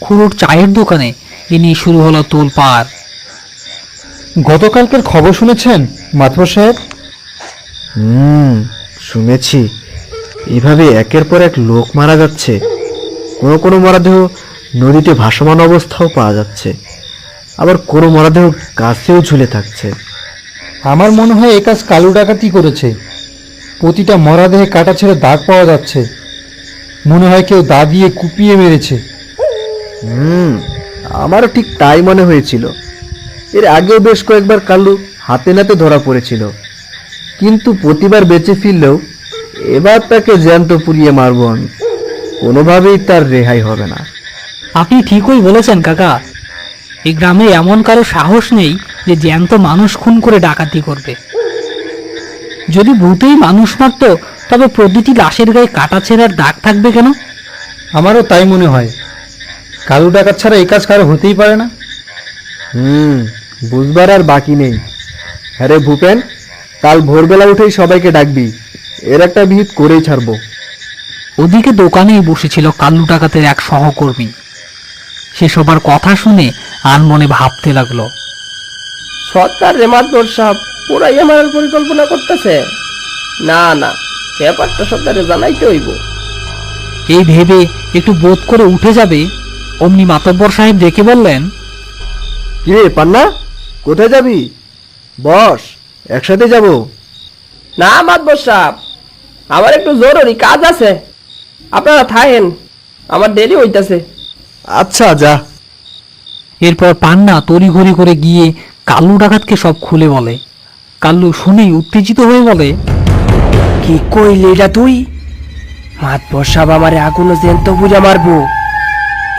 খুড়োর চায়ের দোকানে এ নিয়ে শুরু হলো তোলপাড়। গতকালকের খবর শুনেছেন মাতবর সাহেব? শুনেছি। এভাবে একের পর এক লোক মারা যাচ্ছে। কোনো কোনো মরদেহ নদীতে ভাসমান অবস্থাও পাওয়া যাচ্ছে, আবার কোনো মরদেহ গাছেও ঝুলে থাকছে। আমার মনে হয় এ কাজ কালো ডাকাতি করেছে। প্রতিটা মরাদেহে কাটা ছেড়ে দাগ পাওয়া যাচ্ছে। মনে হয় কেউ দা দিয়ে কুপিয়ে মেরেছে। আমারও ঠিক তাই মনে হয়েছিল। এর আগেও বেশ কয়েকবার কালু হাতে নাতে ধরা পড়েছিল, কিন্তু প্রতিবার বেঁচে ফিরলেও এবার তাকে জ্যান্ত পুড়িয়ে মারব আমি। কোনোভাবেই তার রেহাই হবে না। আপনি ঠিকই বলেছেন কাকা। এই গ্রামে এমন কারো সাহস নেই যে জ্যান্ত মানুষ খুন করে ডাকাতি করবে। যদি ভূতেই মানুষ মারত তবে প্রতিটি লাশের গায়ে কাটা ছেঁড়ার দাগ থাকবে কেন? আমারও তাই মনে হয়। কালো ডাকাত ছাড়া এই কাজ কারো হতেই পারে না। বুঝবার আর বাকি নেই। হ্যাঁ রে ভূপেন, কাল ভোরবেলা উঠেই সবাইকে ডাকবি। এর একটা বিহিত করেই ছাড়বো। ওদিকে দোকানেই বসেছিল কাল্লু ডাকাতের এক সহকর্মী। সে সবার কথা শুনে আনমনে ভাবতে লাগলো, সরকার রেমাতবর সাহেব পুরাই মারার পরিকল্পনা করতেছে। না না, ব্যাপারটা সরকারে জানাইতে হইব। এই ভেবে একটু বোধ করে উঠে যাবে, অমনি মাতব্বর সাহেব ডেকে বললেন, কিরে পান্না, কোথায় যাবি? বস, একসাথে যাব। না মাতবর সাহেব, আমার একটু জরুরি কাজ আছে, আপনারা থাকেন, আমার দেরি হইতাছে। আচ্ছা যা। এরপর পান্না তড়িঘড়ি করে গিয়ে কাল্লু ডাকাতকে সব খুলে বলে। কাল্লু শুনেই উত্তেজিত হয়ে বলে, কি কইলি এটা তুই? মাতবর সাহেব আমারে আগুনো জ্যান্ত পূজা মারবো?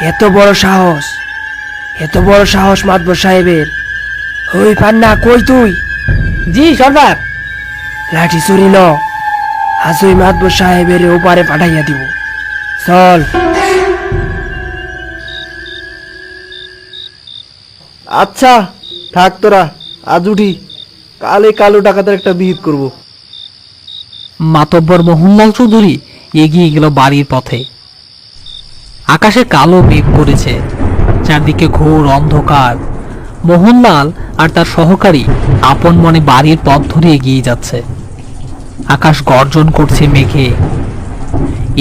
এত বড় সাহস, এত বড় সাহস মাতবর সাহেবের? ওই পান্না, কই তুই? জি সর্দার। লাঠি চুরি ন, আজ ওই মাতবর সাহেবের ওপারে পাঠাইয়া দিব। চল। আচ্ছা থাক তোরা, আজ উঠি। কালে কালো ডাকাতের একটা বিহিত করব। মাতব্বর মোহনলাল চৌধুরী এগিয়ে গেল বাড়ির পথে। আকাশে কালো মেঘ পড়েছে, চারদিকে ঘোর অন্ধকার। মোহনলাল আর তার সহকারী আপন মনে বাড়ির পথ ধরে এগিয়ে যাচ্ছে। আকাশ গর্জন করছে মেঘে।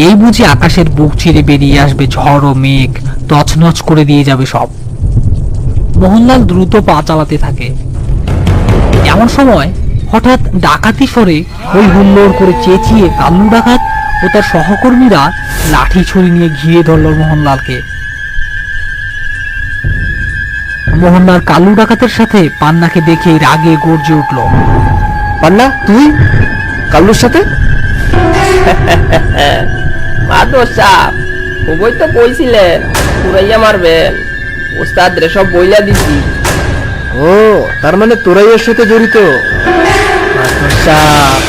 এই বুঝি আকাশের বুক চিরে বেরিয়ে আসবে ঝড় ও মেঘ, তছনছ করে দিয়ে যাবে সব। মোহনলাল দ্রুত পা চালাতে থাকে। এমন সময় হঠাৎ ডাকাতি সরে ওই হুল্লোড় করে চেঁচিয়ে কাল্লু ডাকাত ও তার সহকর্মীরা লাঠি ছুরি নিয়ে ঘিরে ধরল মোহনলালকে। মোহনলাল কাল্লু ডাকাতের সাথে পান্নাকে দেখে রাগে গর্জে উঠল। পান্না, তুই কাল্লুর সাথে? মাতবর সাহেব, ওই তো কইছিলেন পুরাইয়া মারবেন, ওস্তাদ রে সব বইলা দিছি। ও, তার মানে তোরাই এর সাথে জড়িত? মাতবর সাহেব,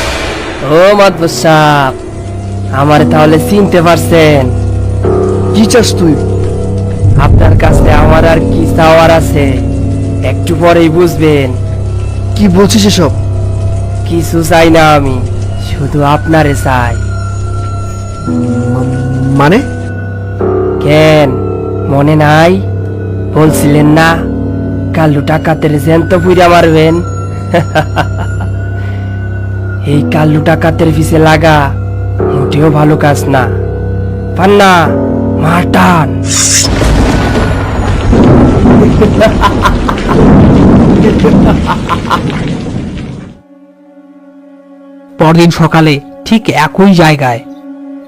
ও মাতবর সাহেব, আমারে তাহলে চিনতে পারছেন? কি চাস তুই? আপনার কাছে আমার আর কি চাওয়ার আছে, একটু পরেই বুঝবেন। কি বলছিস এসব? কিছু চাই না আমি, শুধু আপনারে চাই। মানে? কেন মনে নাই? বলছিলেন না কাল্লু ডাকাতের জ্যান্ত পুইরা মারবেন? এই কাল্লু ডাকাতের পিছে লাগা মোটেও ভালো কাজ না। পান্না, মাটান। পরদিন সকালে ঠিক একই জায়গায়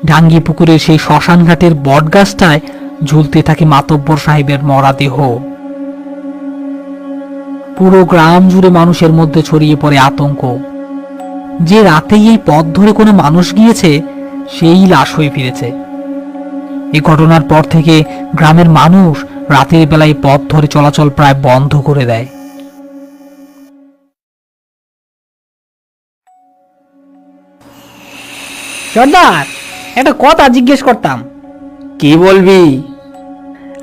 ডাঙ্গি পুকুরের সেই শ্মশান ঘাটের বট গাছটায় ঝুলতে থাকে মাতব্বর সাহেবের মরাদেহ। পুরো গ্রাম জুড়ে মানুষের মধ্যে ছড়িয়ে পড়ে আতঙ্ক। যে রাতেই এই পথ ধরে কোনো মানুষ গিয়েছে সেই লাশ হয়ে ফিরেছে। এই ঘটনার পর থেকে গ্রামের মানুষ রাতের বেলায় পথ ধরে চলাচল প্রায় বন্ধ করে দেয়। সর্দার, একটা কথা জিজ্ঞেস করতাম। কি বলবি?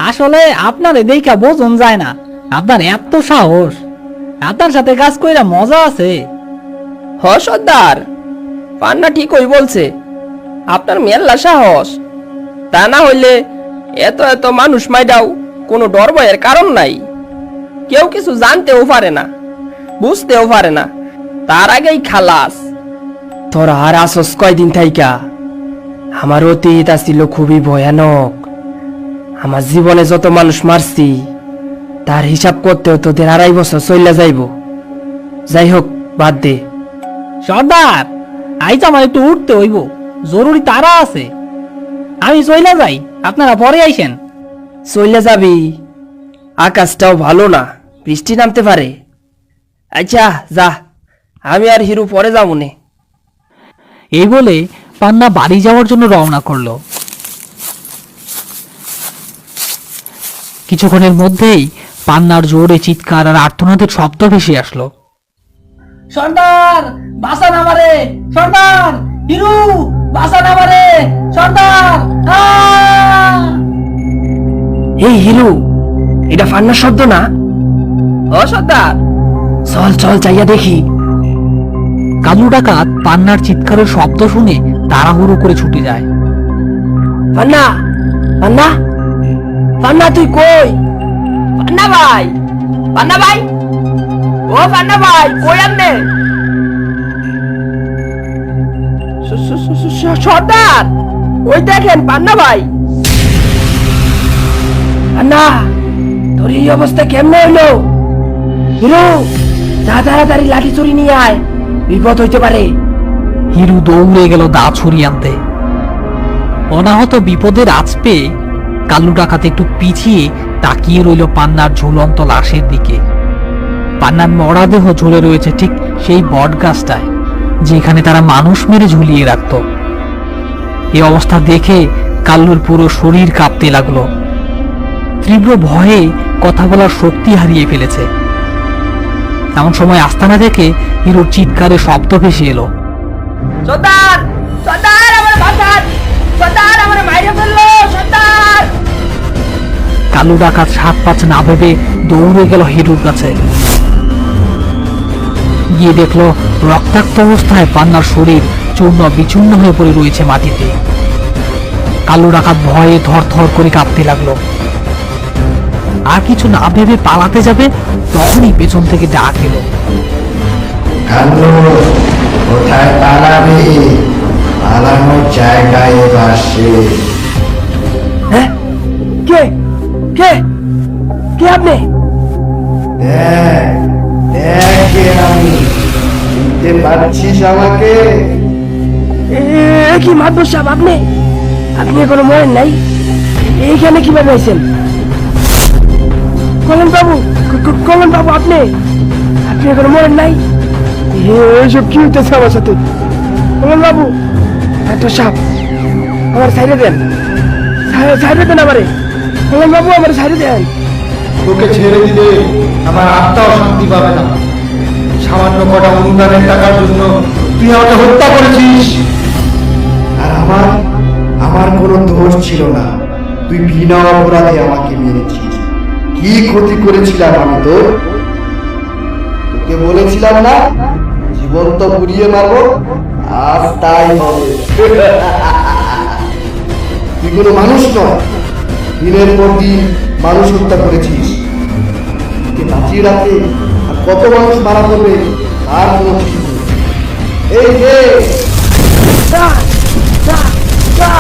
আসলে আপনার দেখা বোঝন যায় না, আপনার এত সাহস। আপনার সাথে কাজ কইরা মজা আছে। হ সর্দার, পান্না ঠিকই বলছে, আপনার মেলা সাহস। তা না হইলে এত এত মানুষ মাইডাও কোনো ডর ভয়ের কারণ নাই। কেউ কিছু জানতেও পারে না, বুঝতেও পারে না, তার আগেই খালাস। তোরা আর আসস কয়দিন থাইকা? আমার অতীত আসছিল খুবই ভয়ানক। আমার জীবনে যত মানুষ মারছি তার হিসাব করতেও তোদের 2.5 বছর চইলা যাইব। যাই হোক, বাদ দে। সর্দার, আইজ আমার একটু উঠতে হইব, জরুরি তারা আছে। আমি চইলা যাই, আপনারা পরে আইসেন। চইলা যাবি? আকাশটাও ভালো না, বৃষ্টি নামতে পারে। আচ্ছা যা, আমি আর হিরু পরে যাবো নে। এই বলে পান্না বাড়ি যাওয়ার জন্য রওনা করলো। কিছুক্ষণের মধ্যেই পান্নার জোরে চিৎকার আর আর্তনাদের শব্দ ভেসে আসলো। সর্দার, বাঁচান আমারে! সর্দার, হিরু, বাঁচান আমারে! সর্দার! এই হিরু, এটা ফান্নার শব্দ না? ও সর্দার, চল চল যাইয়া দেখি। কালু ডাকাত পান্নার চিৎকারের শব্দ শুনে তাড়াহুড়ো করে ছুটে যায়। পান্না, পান্না, পান্না তুই কই? পান্না ভাই, পান্না ভাই, ও পান্না ভাই, কই আপনি? সর্দার, ওই দেখেন পান্না ভাই। পান্না, তোর এই অবস্থা কেমনে হইলো? হিরো, তাড়াতাড়ি লাঠি চুরি নিয়ে আয়, বিপদ হইতে পারে। হিরু দৌড়ে গেল দা ছুরি আনতে। অনাহত বিপদের আঁচ পেয়ে কালু ডাকাত একটু পিছিয়ে তাকিয়ে রইল পান্নার ঝুলন্ত লাশের দিকে। পান্নার মরাদেহ ঝুলে রয়েছে ঠিক সেই বট গাছটায় যেখানে তারা মানুষ মেরে ঝুলিয়ে রাখত। এই অবস্থা দেখে কাল্লুর পুরো শরীর কাঁপতে লাগলো। তীব্র ভয়ে কথা বলার শক্তি হারিয়ে ফেলেছে। এমন সময় আস্তানা থেকে হিরুর চিৎকারে শব্দ ভেসে এলো। সর্দার, সর্দার, আমার বাঁচান! সর্দার, আমার মাইরে ফেললো! সর্দার! কালু ডাকাত 7-5 না ভেবে দৌড়ে গেল হিরুর কাছে। গিয়ে দেখলো রক্তাক্ত অবস্থায় পান্নার শরীর চূর্ণ বিচূর্ণ হয়ে পড়ে রয়েছে মাটিতে। কালু ডাকাত ভয়ে থরথর করে কাঁপতে লাগলো। আর কিছু না ভেবে পালাতে যাবে, তখনই পেছন থেকে ডাক এলো। কালু, কোথায় পালাবি? পালানোর জায়গায় এবার শেষ। হ্যাঁ? কে কে কে আপনি? দেখ, দেখ কে আমি। চিনতে পারছিস আমাকে? কি মাদবর সাহেব, আপনি আপনি এখনো মরেন নাই? এইখানে কিভাবে আইছেন? কলম বাবু, কলম বাবু, আপনি আপনি এখনো মরেন নাই? এইসব কি হইতেছে আমার সাথে? কলম বাবু, এত সাপ, আমার সাইডে দেন, সাইডে দেন আমারে। কলম বাবু, আমার সাইডে দেন। তোকে ছেড়ে দিলে আমার আত্মাও শান্তি পাবে না। সামান্য কটা অনুদানের টাকার জন্য তুই আমাকে হত্যা করেছিস। আর আমার কোনো দোষ ছিল না। তুই বিনা অপরাধে আমাকে মেরেছিস। কি ক্ষতি করেছিলাম আমি তোর? তোকে বলেছিলাম না জীবন্ত পুড়িয়ে মারবো, আজ তাই হবে। তুই কোনো মানুষ নয়, দিনের পর দিন মানুষ হত্যা করেছিস। তোকে বাঁচিয়ে রাখতে আর কত মানুষ মারা পড়বে আর কোনো ঠিক নেই। এই যে যা, যা, যা।